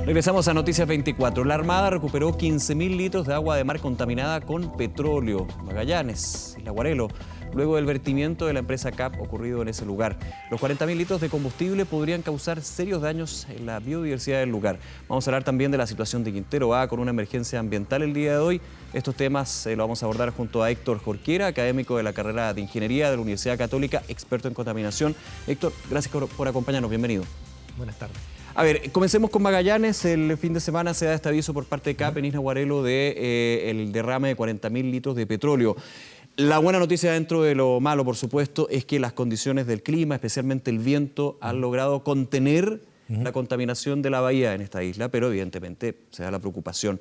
Regresamos a Noticias 24. La Armada recuperó 15.000 litros de agua de mar contaminada con petróleo. Magallanes, Isla Guarelo, luego del vertimiento de la empresa CAP ocurrido en ese lugar. Los 40.000 litros de combustible podrían causar serios daños en la biodiversidad del lugar. Vamos a hablar también de la situación de Quintero A con una emergencia ambiental el día de hoy. Estos temas lo vamos a abordar junto a Héctor Jorquera, académico de la carrera de Ingeniería de la Universidad Católica, experto en contaminación. Héctor, gracias por acompañarnos. Bienvenido. Buenas tardes. A ver, comencemos con Magallanes. El fin de semana se da este aviso por parte de CAP en Isla Guarelo de el derrame de 40.000 litros de petróleo. La buena noticia dentro de lo malo, por supuesto, es que las condiciones del clima, especialmente el viento, han logrado contener la contaminación de la bahía en esta isla, pero evidentemente se da la preocupación.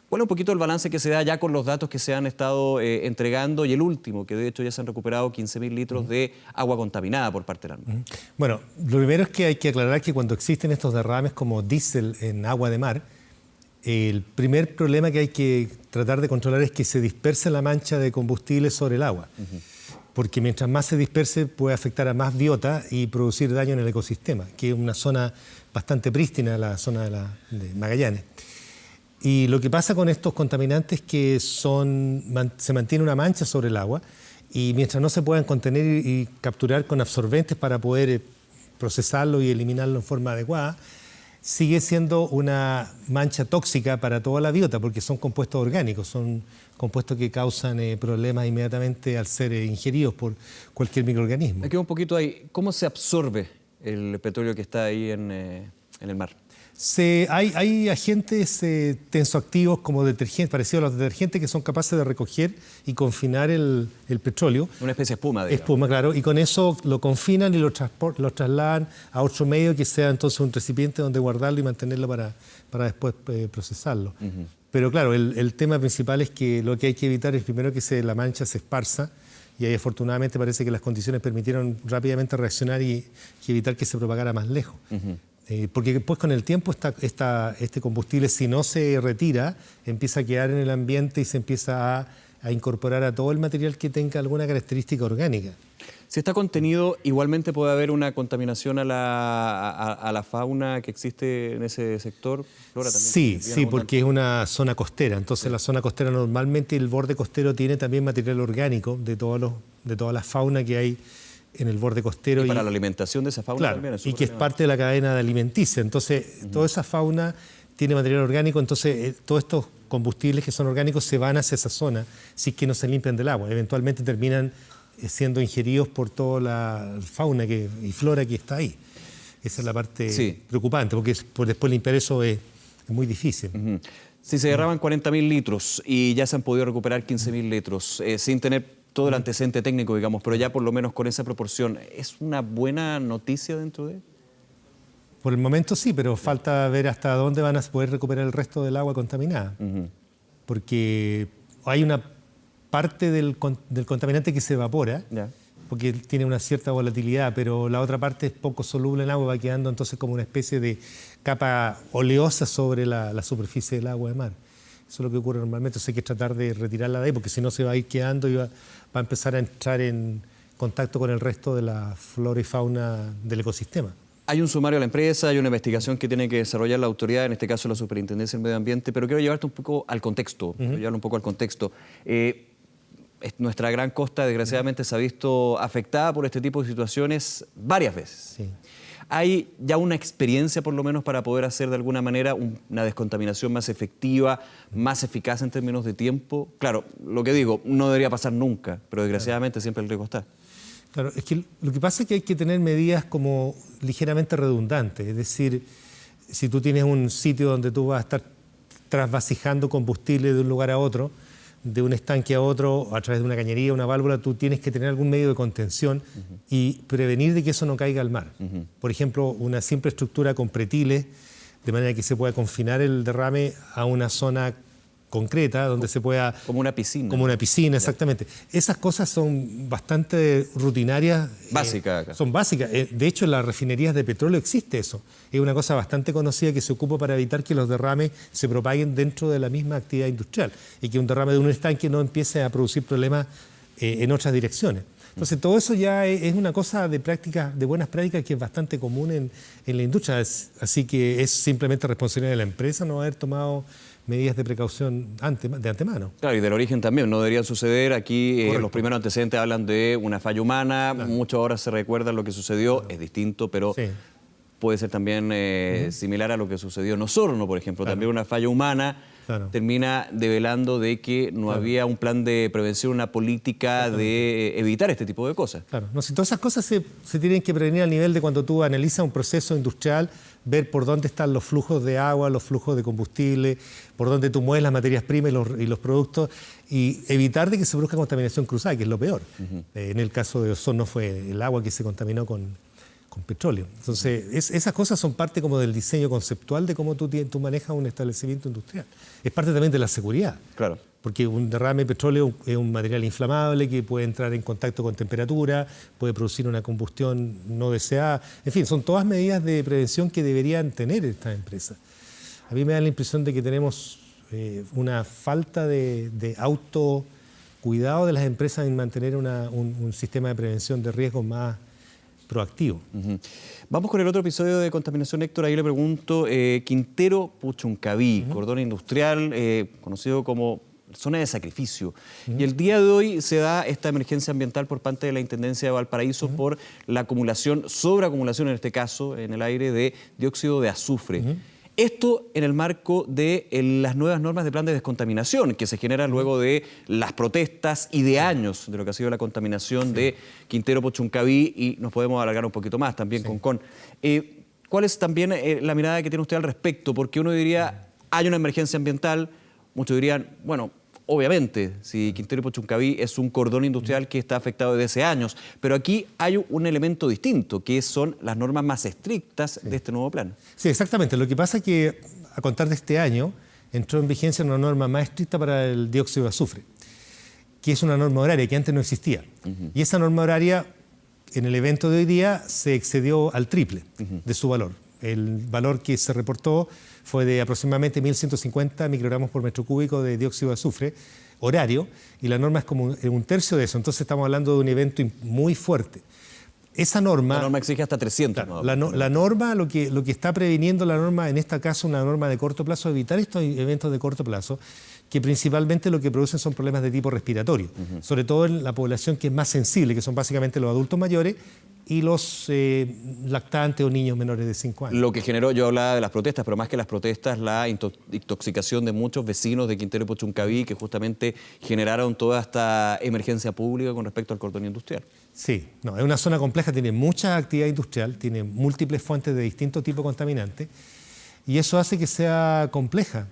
¿Cuál es un poquito el balance que se da ya con los datos que se han estado entregando y el último, que de hecho ya se han recuperado 15.000 litros de agua contaminada por parte del Armada? Bueno, lo primero es que hay que aclarar que cuando existen estos derrames como diésel en agua de mar, el primer problema que hay que tratar de controlar es que se disperse la mancha de combustible sobre el agua. Porque mientras más se disperse puede afectar a más biota y producir daño en el ecosistema, que es una zona bastante prístina, la zona de Magallanes. Y lo que pasa con estos contaminantes es que se mantiene una mancha sobre el agua y mientras no se puedan contener y capturar con absorbentes para poder procesarlo y eliminarlo en forma adecuada, sigue siendo una mancha tóxica para toda la biota porque son compuestos orgánicos, son compuestos que causan problemas inmediatamente al ser ingeridos por cualquier microorganismo. Me quedo un poquito ahí. ¿Cómo se absorbe el petróleo que está ahí en el mar? Hay agentes tensoactivos como detergentes, parecidos a los detergentes, que son capaces de recoger y confinar el petróleo. Una especie de espuma, digamos. Espuma, claro, y con eso lo confinan y lo trasladan a otro medio que sea entonces un recipiente donde guardarlo y mantenerlo para después procesarlo. Pero claro, el tema principal es que lo que hay que evitar es primero que la mancha se esparza, y ahí afortunadamente parece que las condiciones permitieron rápidamente reaccionar y evitar que se propagara más lejos. Porque después con el tiempo este combustible, si no se retira, empieza a quedar en el ambiente y se empieza a incorporar a todo el material que tenga alguna característica orgánica. Si está contenido, igualmente puede haber una contaminación a la fauna que existe en ese sector. Flora también. Sí, porque es una zona costera. Entonces la zona costera normalmente, el borde costero tiene también material orgánico de toda la fauna que hay en el borde costero. Y para la alimentación de esa fauna, claro, también. Y que es parte de la cadena alimenticia. Entonces, toda esa fauna tiene material orgánico, entonces todos estos combustibles que son orgánicos se van hacia esa zona si es que no se limpian del agua. Eventualmente terminan siendo ingeridos por toda la fauna y flora que está ahí. Esa es la parte preocupante, porque después limpiar eso es muy difícil. Si se derraman 40.000 litros y ya se han podido recuperar 15.000 litros, sin tener todo el antecedente técnico, digamos, pero ya por lo menos con esa proporción, ¿es una buena noticia dentro de...? Por el momento sí, pero falta ver hasta dónde van a poder recuperar el resto del agua contaminada. Porque hay una parte del contaminante que se evapora, porque tiene una cierta volatilidad, pero la otra parte es poco soluble en agua, va quedando entonces como una especie de capa oleosa sobre la superficie del agua de mar. Eso es lo que ocurre normalmente, hay que tratar de retirarla de ahí, porque si no se va a ir quedando y va a empezar a entrar en contacto con el resto de la flora y fauna del ecosistema. Hay un sumario a la empresa, hay una investigación que tiene que desarrollar la autoridad, en este caso la Superintendencia del Medio Ambiente, pero quiero llevarte un poco al contexto, Nuestra gran costa, desgraciadamente, se ha visto afectada por este tipo de situaciones varias veces. Sí. ¿Hay ya una experiencia, por lo menos, para poder hacer de alguna manera una descontaminación más efectiva, más eficaz en términos de tiempo? Claro, lo que digo, no debería pasar nunca, pero desgraciadamente siempre el riesgo está. Claro, es que lo que pasa es que hay que tener medidas como ligeramente redundantes. Es decir, si tú tienes un sitio donde tú vas a estar trasvasijando combustible de un lugar a otro, de un estanque a otro, a través de una cañería, una válvula, tú tienes que tener algún medio de contención y prevenir de que eso no caiga al mar. Por ejemplo, una simple estructura con pretiles, de manera que se pueda confinar el derrame a una zona concreta, donde se pueda... Como una piscina. Como una piscina, exactamente. Esas cosas son bastante rutinarias. Básicas acá. Son básicas. De hecho, en las refinerías de petróleo existe eso. Es una cosa bastante conocida que se ocupa para evitar que los derrames se propaguen dentro de la misma actividad industrial y que un derrame de un estanque no empiece a producir problemas en otras direcciones. Entonces, todo eso ya es una cosa de prácticas, de buenas prácticas que es bastante común en la industria. Así que es simplemente responsabilidad de la empresa no haber tomado medidas de precaución de antemano. Claro, y del origen también, no deberían suceder. Aquí los primeros antecedentes hablan de una falla humana, muchas horas se recuerda lo que sucedió, es distinto, pero puede ser también similar a lo que sucedió en Osorno, por ejemplo, también una falla humana. Termina develando de que no había un plan de prevención, una política de evitar este tipo de cosas. Claro, no, si todas esas cosas se tienen que prevenir al nivel de cuando tú analizas un proceso industrial, ver por dónde están los flujos de agua, los flujos de combustible, por dónde tú mueves las materias primas y los productos, y evitar de que se produzca contaminación cruzada, que es lo peor. En el caso de Osorno fue el agua que se contaminó con petróleo. Entonces, esas cosas son parte como del diseño conceptual de cómo tú manejas un establecimiento industrial. Es parte también de la seguridad. Claro. Porque un derrame de petróleo es un material inflamable que puede entrar en contacto con temperatura, puede producir una combustión no deseada. En fin, son todas medidas de prevención que deberían tener estas empresas. A mí me da la impresión de que tenemos una falta de autocuidado de las empresas en mantener un sistema de prevención de riesgos más proactivo. Vamos con el otro episodio de contaminación, Héctor. Ahí le pregunto, Quintero Puchuncaví, cordón industrial, conocido como zona de sacrificio. Y el día de hoy se da esta emergencia ambiental por parte de la Intendencia de Valparaíso por la acumulación, sobreacumulación en este caso, en el aire de dióxido de azufre. Esto en el marco de las nuevas normas de plan de descontaminación que se generan luego de las protestas y de años de lo que ha sido la contaminación de Quintero Puchuncaví, y nos podemos alargar un poquito más también con. ¿Cuál es también la mirada que tiene usted al respecto? Porque uno diría, hay una emergencia ambiental, muchos dirían, bueno, obviamente, si Quintero Puchuncaví es un cordón industrial que está afectado desde hace años, pero aquí hay un elemento distinto, que son las normas más estrictas de este nuevo plan. Sí, exactamente. Lo que pasa es que, a contar de este año, entró en vigencia una norma más estricta para el dióxido de azufre, que es una norma horaria que antes no existía. Y esa norma horaria, en el evento de hoy día, se excedió al triple de su valor. El valor que se reportó fue de aproximadamente 1.150 microgramos por metro cúbico de dióxido de azufre horario, y la norma es como un tercio de eso. Entonces estamos hablando de un evento muy fuerte. Esa norma... La norma exige hasta 300. Claro, la norma, lo que está previniendo la norma, en este caso una norma de corto plazo, evitar estos eventos de corto plazo, que principalmente lo que producen son problemas de tipo respiratorio, sobre todo en la población que es más sensible, que son básicamente los adultos mayores y los lactantes o niños menores de 5 años. Lo que generó, yo hablaba de las protestas, pero más que las protestas, la intoxicación de muchos vecinos de Quintero Puchuncaví, que justamente generaron toda esta emergencia pública con respecto al cordón industrial. Sí, no, es una zona compleja, tiene mucha actividad industrial, tiene múltiples fuentes de distintos tipos contaminantes, y eso hace que sea compleja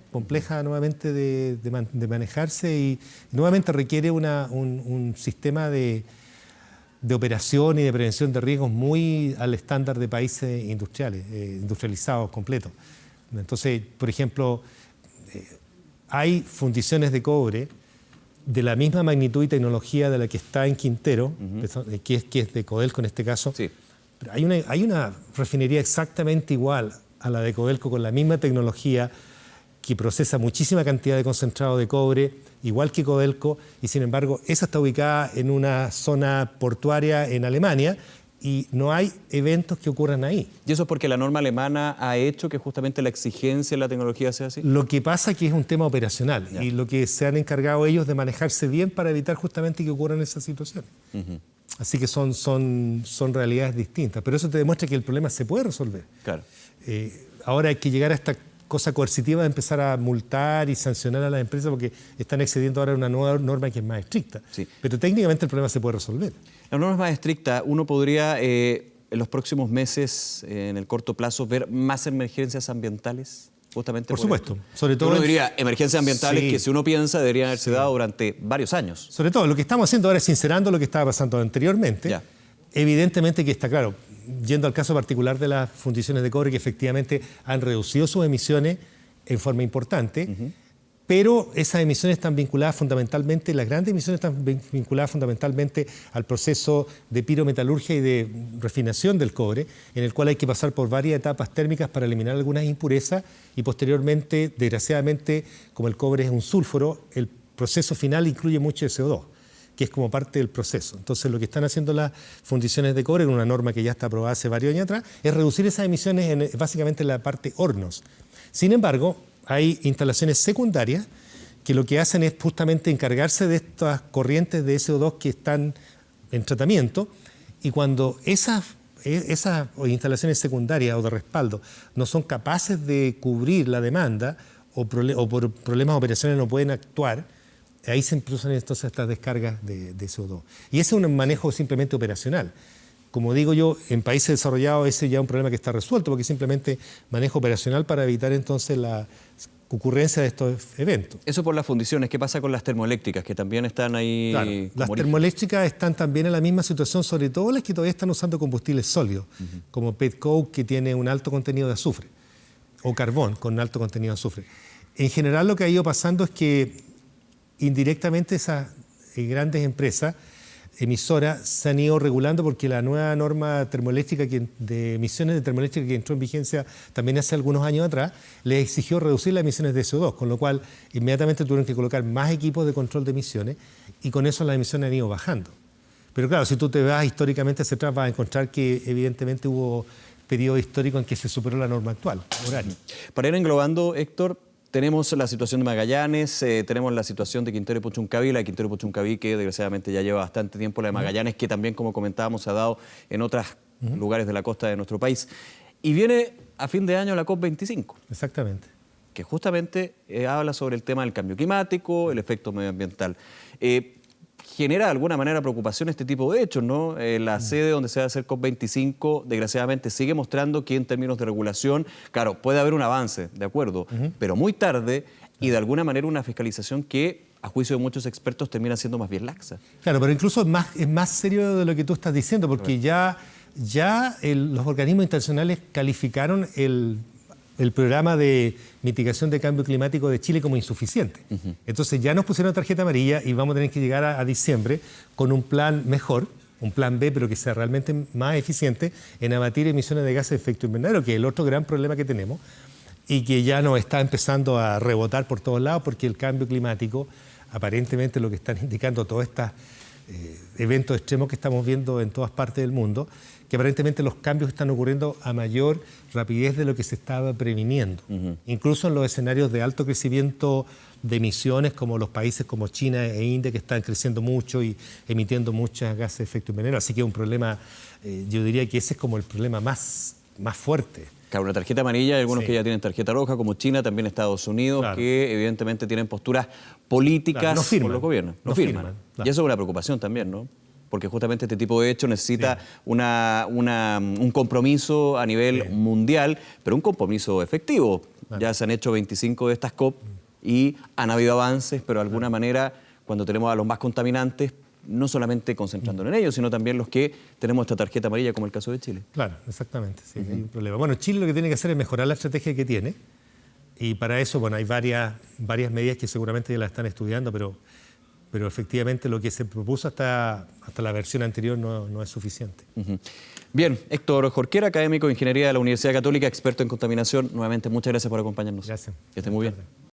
nuevamente de manejarse, y nuevamente requiere un sistema de operación y de prevención de riesgos muy al estándar de países industrializados completos. Entonces, por ejemplo, hay fundiciones de cobre de la misma magnitud y tecnología de la que está en Quintero, que es de Codelco en este caso. Sí. Pero hay una refinería exactamente igual a la de Codelco, con la misma tecnología, que procesa muchísima cantidad de concentrado de cobre, igual que Codelco, y sin embargo esa está ubicada en una zona portuaria en Alemania, y no hay eventos que ocurran ahí. ¿Y eso es porque la norma alemana ha hecho que justamente la exigencia en la tecnología sea así? Lo que pasa es que es un tema operacional, y lo que se han encargado ellos de manejarse bien para evitar justamente que ocurran esas situaciones. Así que son realidades distintas, pero eso te demuestra que el problema se puede resolver. Claro. Ahora hay que llegar a esta cosa coercitiva de empezar a multar y sancionar a las empresas porque están excediendo ahora una nueva norma que es más estricta. Sí. Pero técnicamente el problema se puede resolver. La norma es más estricta. Uno podría, en los próximos meses, en el corto plazo, ver más emergencias ambientales, justamente por supuesto. esto. Sobre todo uno diría emergencias ambientales sí, que, si uno piensa, deberían haberse dado durante varios años. Sobre todo, lo que estamos haciendo ahora es sincerando lo que estaba pasando anteriormente. Ya. Evidentemente que está claro, yendo al caso particular de las fundiciones de cobre, que efectivamente han reducido sus emisiones en forma importante, pero esas emisiones están vinculadas fundamentalmente, las grandes emisiones están vinculadas fundamentalmente al proceso de pirometalurgia y de refinación del cobre, en el cual hay que pasar por varias etapas térmicas para eliminar algunas impurezas, y posteriormente, desgraciadamente, como el cobre es un sulfuro, el proceso final incluye mucho de CO2. que es como parte del proceso. Entonces, lo que están haciendo las fundiciones de cobre, en una norma que ya está aprobada hace varios años atrás, es reducir esas emisiones básicamente en la parte hornos. Sin embargo, hay instalaciones secundarias que lo que hacen es justamente encargarse de estas corrientes de SO2 que están en tratamiento, y cuando esas instalaciones secundarias o de respaldo no son capaces de cubrir la demanda o por problemas operacionales no pueden actuar, ahí se producen entonces estas descargas de CO2. Y ese es un manejo simplemente operacional. Como digo yo, en países desarrollados ese ya es un problema que está resuelto, porque es simplemente manejo operacional para evitar entonces la ocurrencia de estos eventos. Eso por las fundiciones. ¿Qué pasa con las termoeléctricas, que también están ahí? Claro, las termoeléctricas están también en la misma situación, sobre todo las que todavía están usando combustibles sólidos, como petcoke, que tiene un alto contenido de azufre, o carbón con un alto contenido de azufre. En general lo que ha ido pasando es que indirectamente esas grandes empresas emisoras se han ido regulando, porque la nueva norma termoeléctrica de emisiones de termoeléctrica que entró en vigencia también hace algunos años atrás, les exigió reducir las emisiones de CO2, con lo cual inmediatamente tuvieron que colocar más equipos de control de emisiones, y con eso las emisiones han ido bajando. Pero claro, si tú te vas históricamente hacia atrás, vas a encontrar que evidentemente hubo periodo histórico en que se superó la norma actual, horario. Para ir englobando, Héctor, tenemos la situación de Magallanes, tenemos la situación de Quintero y Puchuncaví, la de Quintero y Puchuncaví, que desgraciadamente ya lleva bastante tiempo, la de Magallanes, que también, como comentábamos, se ha dado en otros lugares de la costa de nuestro país. Y viene a fin de año la COP25. Exactamente. Que justamente habla sobre el tema del cambio climático, el efecto medioambiental. Genera de alguna manera preocupación este tipo de hechos, ¿no? La sede donde se va a hacer COP25, desgraciadamente, sigue mostrando que en términos de regulación, claro, puede haber un avance, de acuerdo, pero muy tarde, y de alguna manera una fiscalización que, a juicio de muchos expertos, termina siendo más bien laxa. Claro, pero incluso es más serio de lo que tú estás diciendo, porque ya los organismos internacionales calificaron el programa de mitigación de cambio climático de Chile como insuficiente. Entonces ya nos pusieron tarjeta amarilla y vamos a tener que llegar a diciembre con un plan mejor, un plan B, pero que sea realmente más eficiente en abatir emisiones de gases de efecto invernadero, que es el otro gran problema que tenemos y que ya nos está empezando a rebotar por todos lados, porque el cambio climático, aparentemente lo que están indicando todos estos eventos extremos que estamos viendo en todas partes del mundo, que aparentemente los cambios están ocurriendo a mayor rapidez de lo que se estaba previniendo. Incluso en los escenarios de alto crecimiento de emisiones, como los países como China e India, que están creciendo mucho y emitiendo muchos gases de efecto invernadero. Así que es un problema, yo diría que ese es como el problema más fuerte. Claro, una tarjeta amarilla, hay algunos que ya tienen tarjeta roja, como China, también Estados Unidos, que evidentemente tienen posturas políticas por los gobiernos. No firman. Y eso es una preocupación también, ¿no? Porque justamente este tipo de hecho necesita un compromiso a nivel mundial, pero un compromiso efectivo. Ya se han hecho 25 de estas COP y han habido avances, pero de alguna manera, cuando tenemos a los más contaminantes, no solamente concentrándonos en ellos, sino también los que tenemos esta tarjeta amarilla, como el caso de Chile. Claro, exactamente, sí, hay un problema. Bueno, Chile lo que tiene que hacer es mejorar la estrategia que tiene, y para eso, bueno, hay varias medidas que seguramente ya la están estudiando, pero efectivamente lo que se propuso hasta la versión anterior no es suficiente. Bien, Héctor Jorquera, académico de Ingeniería de la Universidad Católica, experto en contaminación. Nuevamente, muchas gracias por acompañarnos. Gracias. Que esté muy bien.